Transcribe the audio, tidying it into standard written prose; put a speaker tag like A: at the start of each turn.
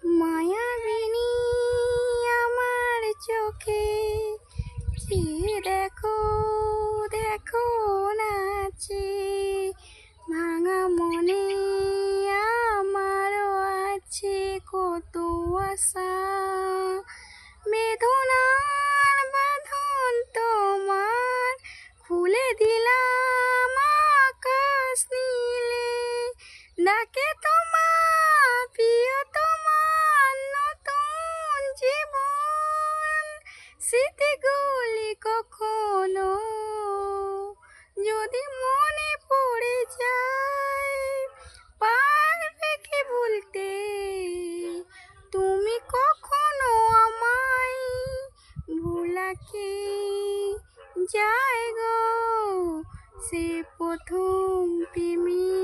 A: মায়াবিনী আমার চোখে চেয়ে দেখো দেখো নাচে ভাঙা মনে আমারও আছে কত আশা বেদনার বাঁধন তোমার খুলে দিলাম আকাশ নীলে ডাকে তোমার প্রিয় তোমার নতুন জীবন স্মৃতিগুলি কখনো যদি মনে পড়ে যায় পারবে কি ভুলতে তুমি কখনো আমায় ভোলা কি যায় গো সে প্রথম প্রেমী